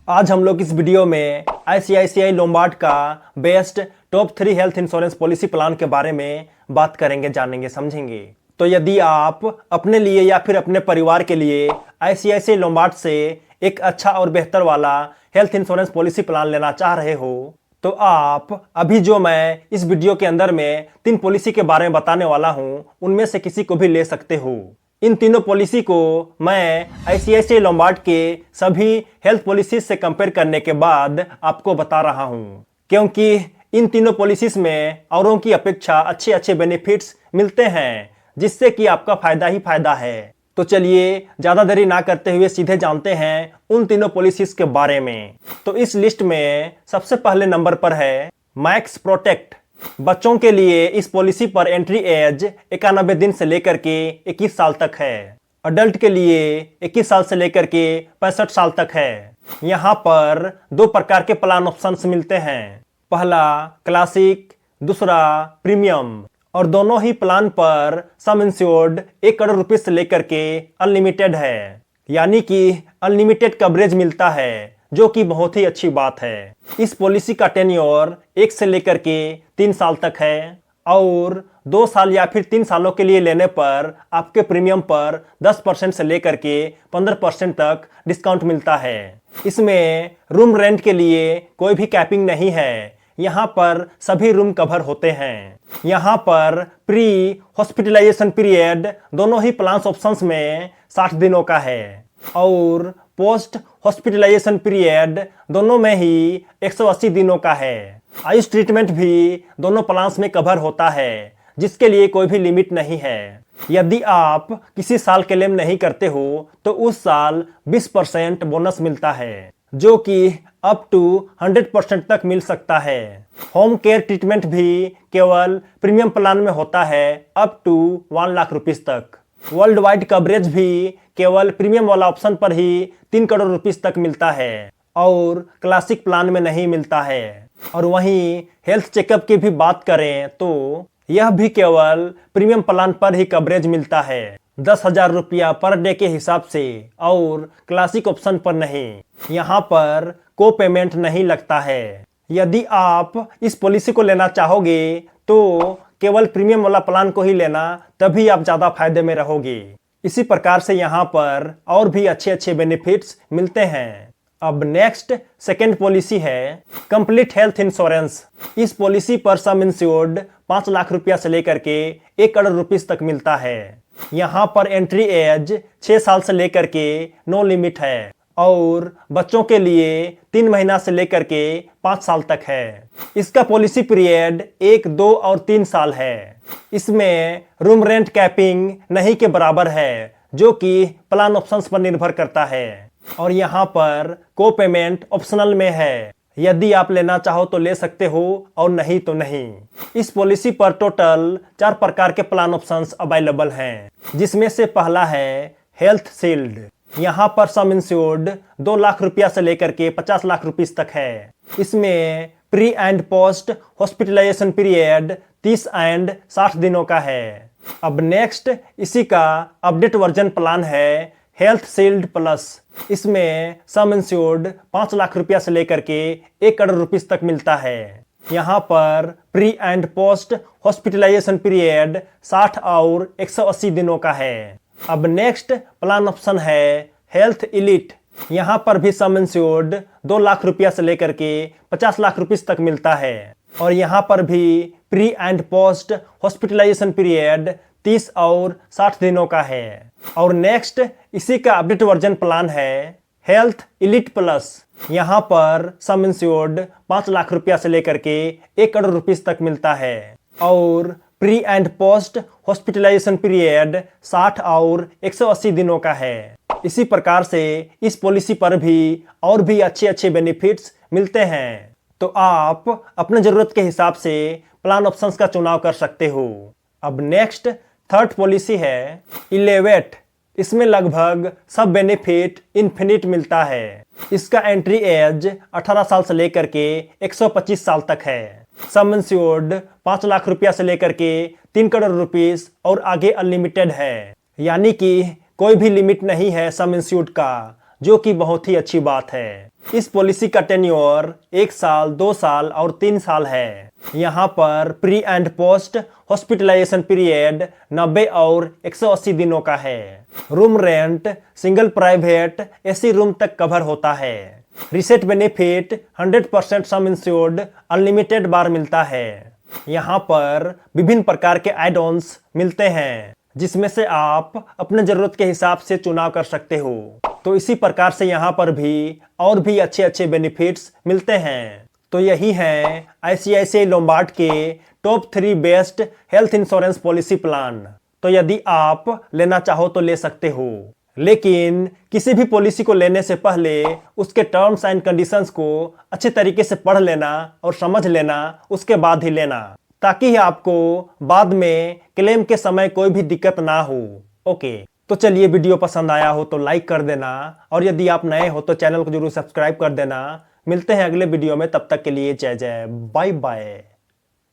आज हम लोग इस वीडियो में आईसीआईसीआई लोम्बार्ड का best top 3 health insurance policy plan के बारे में बात करेंगे, जानेंगे, समझेंगे। तो यदि आप अपने लिए या फिर अपने परिवार के लिए आईसीआईसीआई लोम्बार्ड से एक अच्छा और बेहतर वाला हेल्थ इंश्योरेंस पॉलिसी प्लान लेना चाह रहे हो तो आप अभी जो मैं इस वीडियो के अंदर में 3 पॉलिसी के बारे में बताने वाला हूं उनमें से किसी को भी ले सकते हो। इन तीनों पॉलिसी को मैं आईसीआईसीआई लोम्बार्ड के सभी हेल्थ पॉलिसीज से कंपेयर करने के बाद आपको बता रहा हूं, क्योंकि इन तीनों पॉलिसीज में औरों की अपेक्षा अच्छे अच्छे बेनिफिट्स मिलते हैं, जिससे कि आपका फायदा ही फायदा है। तो चलिए ज्यादा देरी ना करते हुए सीधे जानते हैं उन तीनों पॉलिसीज के बारे में। तो इस लिस्ट में सबसे पहले नंबर पर है मैक्स प्रोटेक्ट। बच्चों के लिए इस पॉलिसी पर एंट्री एज 91 दिन से लेकर के 21 साल तक है। अडल्ट के लिए 21 साल से लेकर के 65 साल तक है। यहाँ पर 2 प्रकार के प्लान ऑप्शंस मिलते हैं, पहला क्लासिक, दूसरा प्रीमियम, और दोनों ही प्लान पर सम इंश्योर्ड 1 करोड़ रुपए से लेकर के अनलिमिटेड है, यानी कि अनलिमिटेड कवरेज मिलता है, जो कि बहुत ही अच्छी बात है। इस पॉलिसी का टेन्योर 1 से लेकर के 3 साल तक है और 2 साल या फिर 3 सालों के लिए लेने पर आपके प्रीमियम पर 10% से लेकर के 15% तक डिस्काउंट मिलता है। इसमें रूम रेंट के लिए कोई भी कैपिंग नहीं है, यहाँ पर सभी रूम कवर होते हैं। यहाँ पर प्री हॉस्पिटलाइजेशन पीरियड दोनों ही प्लान ऑप्शंस में 60 दिनों का है और पोस्ट हॉस्पिटलाइजेशन पीरियड दोनों में ही 180 दिनों का है। आयुष ट्रीटमेंट भी दोनों प्लान्स में कवर होता है, जिसके लिए कोई भी लिमिट नहीं है। यदि आप किसी साल क्लेम नहीं करते हो तो उस साल 20% बोनस मिलता है, जो कि अप टू 100% तक मिल सकता है। होम केयर ट्रीटमेंट भी केवल प्रीमियम प्लान में होता है अप टू 1 लाख रुपीस तक। वर्ल्ड वाइड कवरेज भी केवल प्रीमियम वाला ऑप्शन पर ही 3 करोड़ रुपीस तक मिलता है और क्लासिक प्लान में नहीं मिलता है। और वहीं हेल्थ चेकअप की भी बात करें तो यह भी केवल प्रीमियम प्लान पर ही कवरेज मिलता है, 10,000 रुपया पर डे के हिसाब से, और क्लासिक ऑप्शन पर नहीं। यहाँ पर को पेमेंट नहीं लगता है। यदि आप इस पॉलिसी को लेना चाहोगे तो केवल प्रीमियम वाला प्लान को ही लेना, तभी आप ज्यादा फायदे में रहोगे। इसी प्रकार से यहाँ पर और भी अच्छे अच्छे बेनिफिट्स मिलते हैं। अब नेक्स्ट सेकेंड पॉलिसी है कंप्लीट हेल्थ इंश्योरेंस। इस पॉलिसी पर सम इंश्योर्ड 5 लाख रुपया से लेकर के 1 करोड़ रुपीस तक मिलता है। यहाँ पर एंट्री एज 6 साल से लेकर के नो लिमिट है और बच्चों के लिए 3 महीना से लेकर के 5 साल तक है। इसका पॉलिसी पीरियड 1, 2 और 3 साल है। इसमें रूम रेंट कैपिंग नहीं के बराबर है, जो कि प्लान ऑप्शंस पर निर्भर करता है, और यहाँ पर को पेमेंट ऑप्शनल में है। यदि आप लेना चाहो तो ले सकते हो और नहीं तो नहीं। इस पॉलिसी पर टोटल 4 प्रकार के प्लान ऑप्शंस अवेलेबल हैं, जिसमें से पहला है हेल्थ शील्ड। यहाँ पर सम इंश्योर्ड 2 लाख रुपया से लेकर के 50 लाख रुपीस तक है। इसमें pre and post hospitalisation period 30 and 60 दिनों का है। अब नेक्स्ट इसी का अपडेट वर्जन प्लान है हेल्थ शील्ड प्लस। इसमें सम इंश्योर्ड 5 लाख रुपया से लेकर के 1 करोड़ रुपीस तक मिलता है। यहाँ पर pre and post hospitalisation period 60 और 180 दिनों का है। अब नेक्स्ट प्लान ऑप्शन है हेल्थ इलीट। यहाँ पर भी सम इंश्योर्ड 2 लाख रुपया से लेकर के 50 लाख रुपीस तक मिलता है और यहाँ पर भी pre and post hospitalisation period 30 और 60 दिनों का है। और नेक्स्ट इसी का अपडेट वर्जन प्लान है हेल्थ इलीट प्लस। यहाँ पर सम इंश्योर्ड 5 लाख रुपया से लेकर के 1 करोड़ रुपीस तक मिलता है और pre and post hospitalisation period 60 और 180 दिनों का है। इसी प्रकार से इस पॉलिसी पर भी और भी अच्छे अच्छे बेनिफिट्स मिलते हैं, तो आप अपने जरूरत के हिसाब से प्लान ऑप्शंस का चुनाव कर सकते हो। अब नेक्स्ट थर्ड पॉलिसी है इलेवेट। इसमें लगभग सब बेनिफिट इन्फिनिट मिलता है। इसका एंट्री एज 18 साल से लेकर के 125 साल तक है। सम इंश्योर्ड 5 लाख रुपया से लेकर के 3 करोड़ रुपीस और आगे अनलिमिटेड है, यानी कि कोई भी लिमिट नहीं है सम इंश्योर्ड का, जो कि बहुत ही अच्छी बात है। इस पॉलिसी का टेन्योर 1 साल, 2 साल और 3 साल है। यहाँ पर pre and post hospitalisation period 90 और 180 दिनों का है। Room rent single private AC room तक कवर होता है। Reset benefit 100% sum insured unlimited बार मिलता है। यहाँ पर विभिन्न प्रकार के एड ऑन्स मिलते हैं, जिसमें से आप अपने जरूरत के हिसाब से चुनाव कर सकते हो। तो इसी प्रकार से यहाँ पर भी और भी अच्छे अच्छे बेनिफिट्स मिलते हैं। तो यही है आईसीआईसीआई लोम्बार्ड के top 3 best health insurance policy plan. तो यदि आप लेना चाहो तो ले सकते हो, लेकिन किसी भी पॉलिसी को लेने से पहले उसके टर्म्स एंड कंडीशंस को अच्छे तरीके से पढ़ लेना और समझ लेना, उसके बाद ही लेना, ताकि आपको बाद में क्लेम के समय कोई भी दिक्कत ना हो। ओके, तो चलिए, वीडियो पसंद आया हो तो लाइक कर देना, और यदि आप नए हो तो चैनल को जरूर सब्सक्राइब कर देना। मिलते हैं अगले वीडियो में, तब तक के लिए जय जय, बाय बाय।